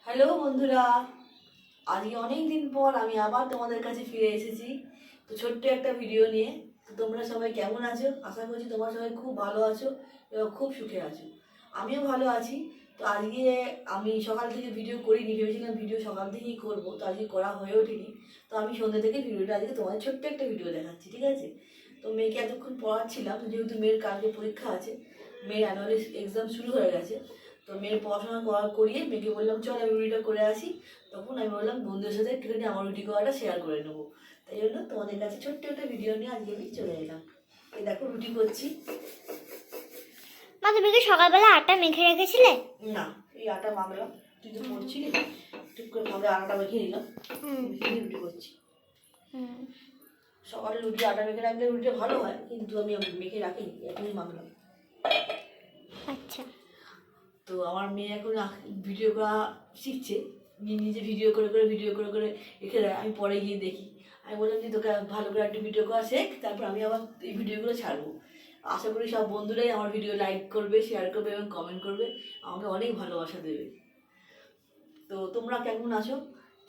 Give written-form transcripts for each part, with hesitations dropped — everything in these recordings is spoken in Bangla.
হ্যালো বন্ধুরা, আজকে অনেক দিন পর আমি আবার তোমাদের কাছে ফিরে এসেছি। তো ছোট্ট একটা ভিডিও নিয়ে। তো তোমরা সবাই কেমন আছো? আশা করছি তোমরা সবাই খুব ভালো আছো এবং খুব সুখে আছো। আমিও ভালো আছি। তো আজকে আমি সকাল থেকে ভিডিও করিনি, ভেবেছিলাম ভিডিও সকাল থেকেই করবো, তো আজকে করা হয়ে ওঠেনি। তো আমি সন্ধ্যে থেকে ভিডিওটা আজকে তোমাদের ছোট্ট একটা ভিডিও দেখাচ্ছি, ঠিক আছে? তো মেয়েকে এতক্ষণ পড়াচ্ছিলাম, যেহেতু মেয়ের কালকে পরীক্ষা আছে, মেয়ের অ্যানুয়াল এক্সাম শুরু হয়ে গেছে। তো মেয়ের পড়াশোনা করিয়ে মেয়েকে বললাম চল আমি রুটিটা করে আসি। তখন আমি বললাম বন্ধুদের সাথে একটুখানি আমার রুটি করাটা শেয়ার করে নেবো। তাই জন্য তোমাদের কাছে ছোট্ট একটা ভিডিও নিয়ে আজকে আমি চলে এলাম। এই দেখো রুটি করছি। মা, তুমি কি সকালবেলা আটা মেখে রেখেছিলে? না, এই আটা মাখলাম। তুই তো পড়ছিলি, ঠিক করে ভাবে আটাটা মেখে নিলাম, মেখে রুটি করছি। সকালে রুটি আটা মেখে রাখলে রুটিটা ভালো হয়, কিন্তু আমি মেখে রাখিনি, এখনই মাখলাম। আচ্ছা। তো আমার মেয়ে এখন ভিডিও করা শিখছে, নিজে ভিডিও করে করে রেখে দেয়, আমি পরে গিয়ে দেখি। আমি বললাম যে তোকে ভালো করে একটা ভিডিও করা শেখ, তারপর আমি আবার এই ভিডিওগুলো ছাড়বো। আশা করি সব বন্ধুরাই আমার ভিডিও লাইক করবে, শেয়ার করবে এবং কমেন্ট করবে, আমাকে অনেক ভালোবাসা দেবে। তো তোমরা কেমন আছো,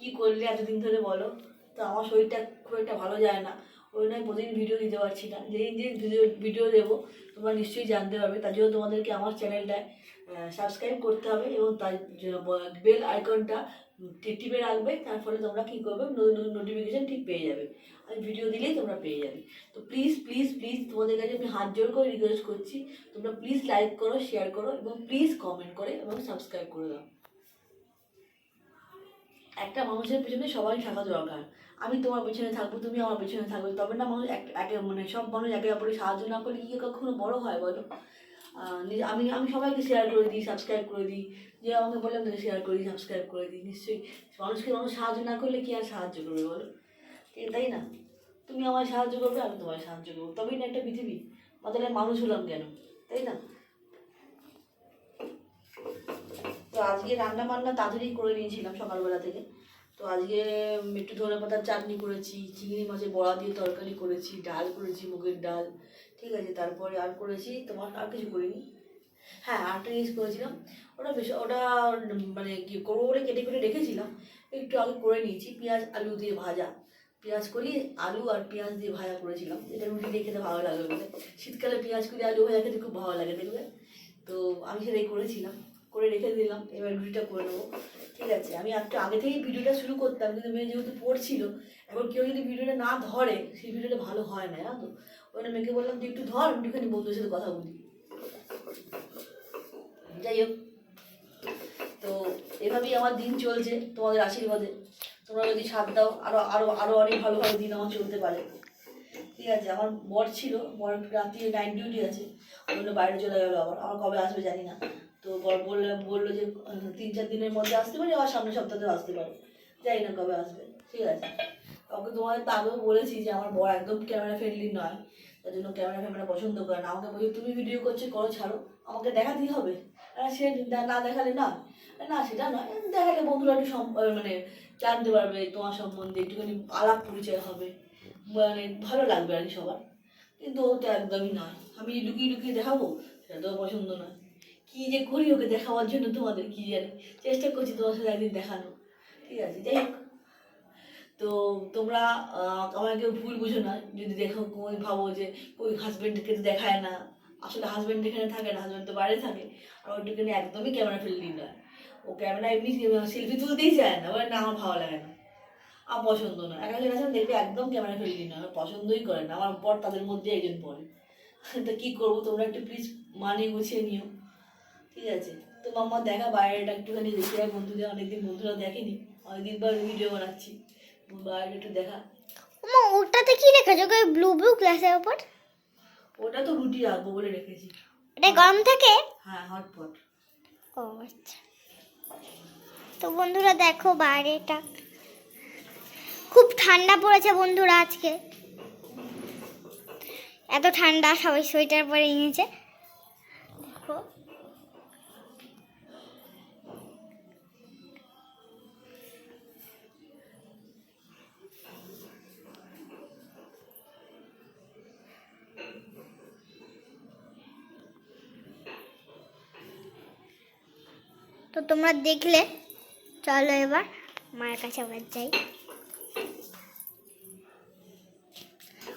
কি করলে এতদিন ধরে বলো? তো আমার শরীরটা খুব একটা ভালো যায় না, ওই জন্য প্রতিদিন ভিডিও দিতে পারছি না। যেদিন যেদিন ভিডিও দেবো তোমরা নিশ্চয়ই জানতে পারবে। তার জন্য তোমাদেরকে আমার চ্যানেলটায় সাবস্ক্রাইব করতে হবে এবং তার বেল আইকনটা টিপে রাখবে। তার ফলে তোমরা কী করবে, নতুন নতুন নোটিফিকেশান ঠিক পেয়ে যাবে। আমি ভিডিও দিলেই তোমরা পেয়ে যাবে। তো প্লিজ প্লিজ প্লিজ তোমাদের কাছে আমি হাত জোর করে রিকোয়েস্ট করছি, তোমরা প্লিজ লাইক করো, শেয়ার করো এবং প্লিজ কমেন্ট করে এবং সাবস্ক্রাইব করে দাও। একটা মানুষের পেছনে সবাই থাকা দরকার। আমি তোমার পেছনে থাকবো, তুমি আমার পেছনে থাকবে, তবে না মানুষ একে মানে সব মানুষ একে অপরের সাহায্য না করলে কি কখনো বড় হয় বলো? আমি আমি সবাইকে শেয়ার করে দিই, সাবস্ক্রাইব করে দিই। যে আমাকে বললাম তোকে শেয়ার করে দিই, সাবস্ক্রাইব করে দিই। নিশ্চয়ই মানুষকে মানুষ সাহায্য না করলে কি আর সাহায্য করবে বলো? তাই না? তুমি আমায় সাহায্য করবে, আমি তোমায় সাহায্য করবো, তবেই না একটা পৃথিবী। তাহলে মানুষ হলাম কেন, তাই না? তো আজকে রান্না বান্না তাড়াতাড়ি করে নিয়েছিলাম সকালবেলা থেকে। তো আজকে একটু ধনে পাতার চাটনি করেছি, চিংড়ি মাছের বড়া দিয়ে তরকারি করেছি, ডাল করেছি, মুগের ডাল, ঠিক আছে। তারপরে আর করেছি তোমার, আর কিছু করিনি। হ্যাঁ, আরেকটা জিনিস করেছিলাম, ওটা মানে কি করবো বলে কেটে কেটে রেখেছিলাম, একটু আগে করে নিয়েছি। পেঁয়াজ আলু দিয়ে ভাজা, পেঁয়াজ করি আলু আর পেঁয়াজ দিয়ে ভাজা করেছিলাম, এটা রুটি দিয়ে খেতে ভালো লাগবে বলে। শীতকালে পেঁয়াজ করি আলু ভাজা খেতে খুব ভালো লাগে দেখবে। তো আমি সেটাই করেছিলাম, করে রেখে দিলাম। এবার রুটিটা করে নেবো, ঠিক আছে। আমি একটু আগে থেকেই ভিডিওটা শুরু করতাম, কিন্তু মেয়ে যেহেতু পড়ছিল, এখন কেউ যদি ভিডিওটা না ধরে সেই ভিডিওটা ভালো হয় না, জানো তো। ওই জন্য মেয়েকে বললাম যে একটু ধর, একটুখানি বন্ধুদের সাথে কথা বলি। যাই হোক, তো এভাবেই আমার দিন চলছে তোমাদের আশীর্বাদে। তোমরা যদি সাথ দাও, আরো আরো আরো অনেক ভালো ভালো দিন আমার চলতে পারে, ঠিক আছে। আমার বর ছিল, বর রাত্রি নাইট ডিউটি আছে, ওই জন্য বাইরে চলে গেলো। আমার কবে আসবে জানি না। তো বর বললো যে 3-4 দিনের মধ্যে আসতে পারি, আবার সামনের সপ্তাহে আসতে পারে, জানি না কবে আসবে, ঠিক আছে। ওকে তোমাদের তো আগেও বলেছি যে আমার বর একদম ক্যামেরা ফ্রেন্ডলি নয়, তার জন্য ক্যামেরা ফ্যামেরা পছন্দ করে না। আমাকে বলছে তুমি ভিডিও করছো করো, ছাড়ো, আমাকে দেখাতেই হবে। সে না দেখালে না, না সেটা নয়, দেখালে বন্ধুরা একটু মানে জানতে পারবে তোমার সম্বন্ধে, একটুখানি আলাপ পরিচয় হবে, মানে ভালো লাগবে আর কি সবার। কিন্তু ও তো একদমই নয়, আমি লুকিয়ে লুকিয়ে দেখাবো সেটা তো পছন্দ নয়। কী যে করি ওকে দেখাবার জন্য তোমাদের কি জানি, চেষ্টা করছি তোমার সাথে একদিন দেখানো, ঠিক আছে। যাই হোক, তো তোমরা আমাকে ভুল বুঝো না যদি দেখো, ওই ভাবো যে ওই হাজব্যান্ডকে তো দেখায় না। আসলে হাজব্যান্ড এখানে থাকে না, হাজব্যান্ড তো বাইরে থাকে। আর ওইটাকে একদমই ক্যামেরা ফ্রেন্ডলি নয়। ও ক্যামেরা এমনি সেলফি তুলতেই চায় না, বলে না আমার ভালো লাগে না, আমার পছন্দ না। একজন আছেন দেখবে একদম ক্যামেরা ফ্রেন্ডলি নয়, আমার পছন্দই করে না। আমার পর তাদের মধ্যে একজন পড়ে। তো কী করবো, তোমরা একটু প্লিজ মানিয়ে গুছিয়ে নিও, ঠিক আছে। তো মাম্মা দেখা বাইরেটা একটুখানি দেখে যায়, বন্ধুদের অনেকদিন বন্ধুরা দেখেনি, অনেকদিন পর ভিডিও বানাচ্ছি, বাইরেটা একটু দেখা। মা, ওটাতে কি রেখেছো গো, ব্লু ব্লু গ্লাসের উপর? ওটা তো রুটি রাখবো বলে রেখেছি। এটা গরম থাকে? হ্যাঁ, হটপট। ও আচ্ছা। তো বন্ধুরা দেখো, বাইরেটা খুব ঠান্ডা পড়েছে বন্ধুরা আজকে। এত ঠান্ডা, সবাই সোয়েটার পরে নিয়েছে। দেখো, তো তোমরা দেখলে, চলো এবার মায়ের কাছে আবার যাই।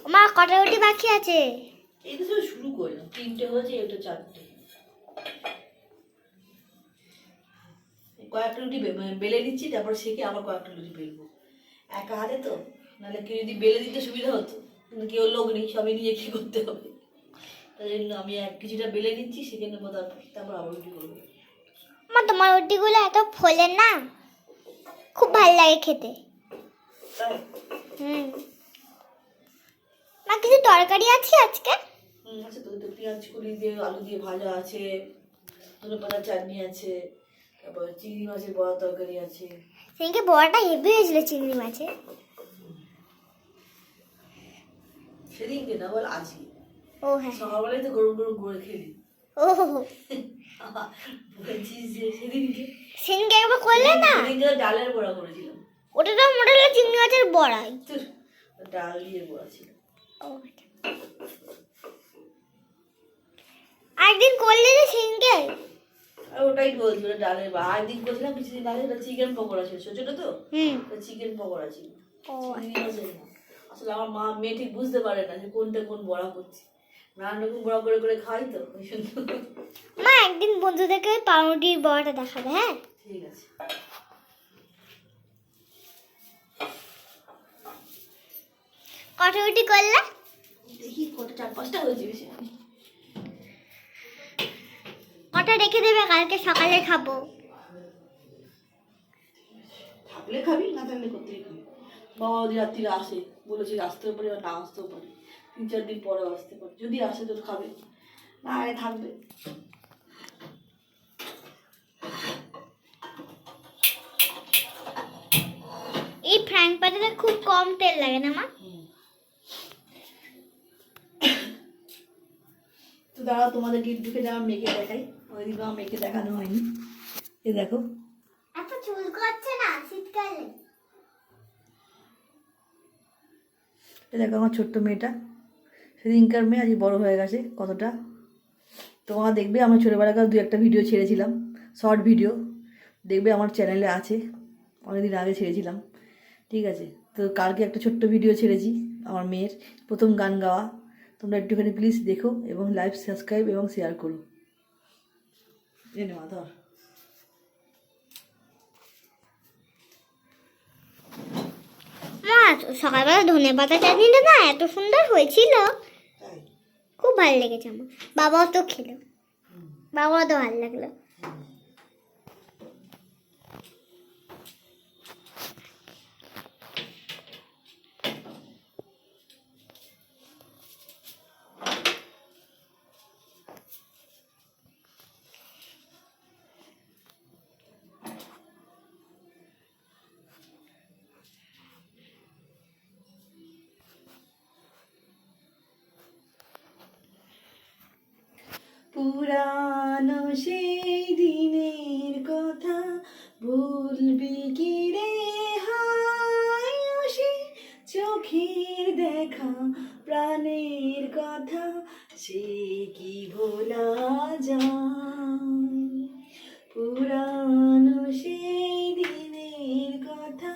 ও মা, কটা রুটি বাকি আছে? এই তো শুরু করলাম, 3টে হয়েছে, এটা 4টে। কয়েকটা রুটি বেলে দিচ্ছি, তারপর সেকে আবার কয়েকটা রুটি বেলবো একা হাতে তো, নাহলে কেউ যদি বেলে দিতে সুবিধা হতো, কিন্তু কেউ লোক নেই, সবই নিজে কি করতে হবে। তাই জন্য আমি কিছুটা বেলে নিচ্ছি, সেকে নেবো, তারপর আবার রুটি করবো। মা, তোমার রুটিগুলো এত ফোলে না, খুব ভালো লাগে খেতে। তাই মা, কিছু তরকারি আছে আজকে? আচ্ছা, তো পেঁয়াজ কুলি দিয়ে আলু দিয়ে ভাজা আছে, ধনেপাতার চাটনি আছে, তারপর চিংড়ি মাছের বড়া তরকারি আছে। সেদিনকে বড়াটা হেভি হয়েছিল চিংড়ি মাছে। সেদিনকে না, বল আজকে। ও হ্যাঁ, সকালবেলায় তো গরম গরম করে খেলি। ও বলছিস যে সেদিনকে একবার করলে না, সেদিনকে তো ডালের বড়া করেছিলাম। ওটা তো মোটা চিংড়ি মাছের বড়া। ধুর, ডাল দিয়ে বড়া ছিল। ও একদিন করলে যে সেদিনকে, আর ওটাই বলছিল, ডালের বড়া। আর দিন করছিলাম কিছুদিন আগে, চিকেন পকোড়া ছিল, ছোট ছোট তো, চিকেন পকোড়া ছিল। ও চিংড়ি মাছের না। আসলে আমার মেয়ে ঠিক বুঝতে পারে না যে কোনটা কোন বড়া করছি, নানান রকম বড়া করে করে খাই তো, ওই জন্য। মা, একদিন বন্ধুদেরকে ওই পাউরুটির বড়াটা দেখাবে, হ্যাঁ? ঠিক আছে। কটা রুটি করলে? দেখি কটা, 4-5টা হয়েছে, বেশি না। কটা রেখে দেবে, কালকে সকালে খাবো। থাকলে খাবি, না থাকলে করতেই খাবি। বাবা যদি রাত্রিরে আসে, বলেছি আসতেও পারে বা না আসতেও পারে, 3-4 দিন পরে আসতে পারে। যদি আসে তোর খাবে, না আরে থাকবে। এই ফ্রাইং প্যানে খুব কম তেল লাগে না মা? তো দাঁড়াও, তোমাদের গিট ঢুকে আমার মেয়েকে দেখাই। ওইদিন আমার মেয়েকে দেখানো হয়নি। এ দেখো, এত চুল করছে না শীতকালে। এ দেখো আমার ছোট্ট মেয়েটা, সেদিনকার মেয়ে, আজ বড় হয়ে গেছে কতটা। তোমরা দেখবে, আমার ছোটোবেলাকার 2-1টা ভিডিও ছেড়েছিলাম, শর্ট ভিডিও, দেখবে আমার চ্যানেলে আছে, অনেকদিন আগে ছেড়েছিলাম। ঠিক আছে, তো কালকে একটা ছোট্ট ভিডিও ছেড়েছি আমার মেয়ের প্রথম গান গাওয়া। তোমরা একটুখানি প্লিজ দেখো এবং লাইক, সাবস্ক্রাইব এবং শেয়ার করো। জেনে মা ধর। মা, সকালবেলা ধনেপাতা চাটনিটা না এত সুন্দর হয়েছিল, খুব ভালো লেগেছে আমার। বাবাও তো খেলো, বাবাও তো ভালো লাগলো। পুরানো সেই দিনের কথা ভুলবি কি রে, হায় সে চোখের দেখা প্রাণের কথা, সে কি ভোলা যায়। পুরানো সেই দিনের কথা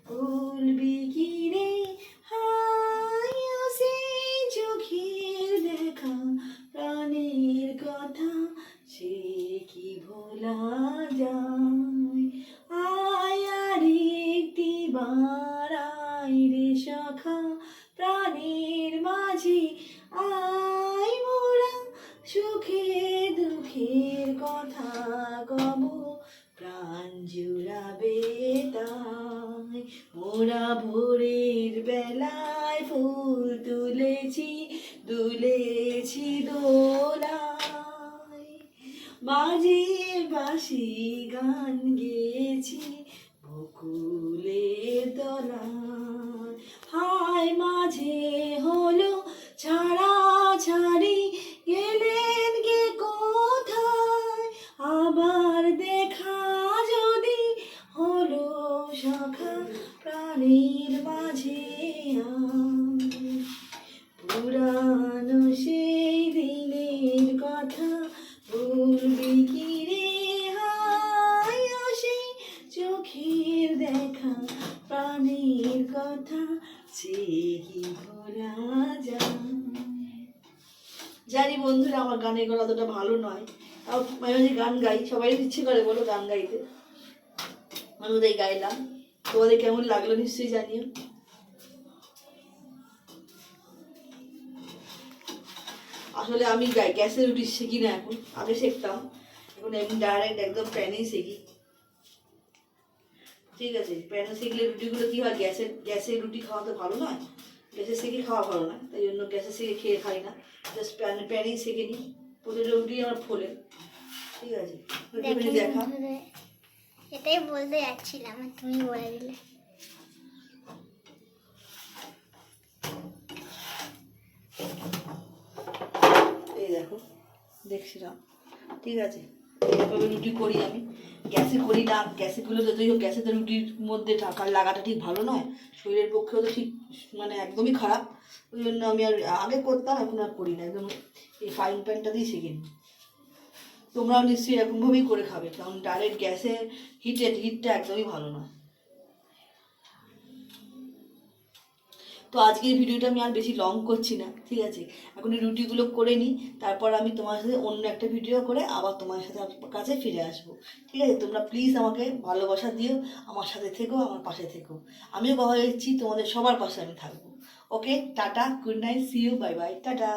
ভুলবি কি রে, হায় সে চোখের দেখা প্রাণের কথা, সে কি ভোলা যায়। আয় আর একটি বার আয় রে সখা, প্রাণের মাঝে আয় মোরা, সুখে দুঃখের কথা কব, প্রাণ জুড়াবে তাই। মোরা ভোরের বেলায় ফুল তুলেছি, দুলেছি দোলায়, বাজে বাঁশি গান গেয়েছি বকুলের তলায়। হায় মাঝে হলো ছাড়া ছাড়ি, গেলেন গে কোথায়, আবার দেখা যদি হলো সখা, প্রাণীর মাঝে আয়। পুরানো সেই দিনের কথা ভুলবি কি রে, হায় সেই চোখে কথা চেয়ে কি ভোলা যায়। জানি বন্ধুরা আমার গানের গলা অতটা ভালো নয়, তাও মাঝে মাঝে গান গাই, সবাই ইচ্ছে করে বলো গান গাইতে, আমি ওদের গাইলাম। তোমাদের কেমন লাগলো নিশ্চয়ই জানিও। আসলে আমি গ্যাসের রুটি শিখি না এখন, আগে শিখতাম, এখন এমনি ডাইরেক্ট একদম প্যানেই শিখি। ঠিক আছে, প্যানে শিখলে রুটিগুলো কি হয়, গ্যাসের রুটি খাওয়া তো ভালো নয়, গ্যাসে সেকে খাওয়া ভালো নয়, তাই জন্য গ্যাসে সেকে খেয়ে খাই না, জাস্ট প্যানেই সেকে নিই, প্রতিটা রুটি আমার ফোলে। ঠিক আছে, দেখা। এটাই বলতে যাচ্ছিলাম, তুমি বলে দিলে। এই দেখো দেখছিলাম। ঠিক আছে, এইভাবে রুটি করি আমি, গ্যাসে করি না। গ্যাসেগুলো যতই হোক, গ্যাসে তো রুটির মধ্যে ঢাকা লাগাটা ঠিক ভালো নয়, শরীরের পক্ষেও তো ঠিক মানে একদমই খারাপ। ওই জন্য আমি আর আগে করতাম, এখন আর করি না, একদম এই ফ্রাইং প্যানটা দিয়ে শিখে নিই। তোমরাও নিশ্চয়ই এরকমভাবেই করে খাবে, কারণ ডাইরেক্ট গ্যাসে হিটটা একদমই ভালো নয়। তো আজকের ভিডিওটা আমি আর বেশি লং করছি না, ঠিক আছে, এখন এই রুটিগুলো করে নিই, তারপর আমি তোমার সাথে অন্য একটা ভিডিও করে আবার তোমার সাথে কাছে ফিরে আসবো। ঠিক আছে, তোমরা প্লিজ আমাকে ভালোবাসা দিও, আমার সাথে থেকো, আমার পাশে থেকো। আমিও কথা দিচ্ছি তোমাদের সবার পাশে আমি থাকবো। Okay, tata, good night, see you, bye bye, tata.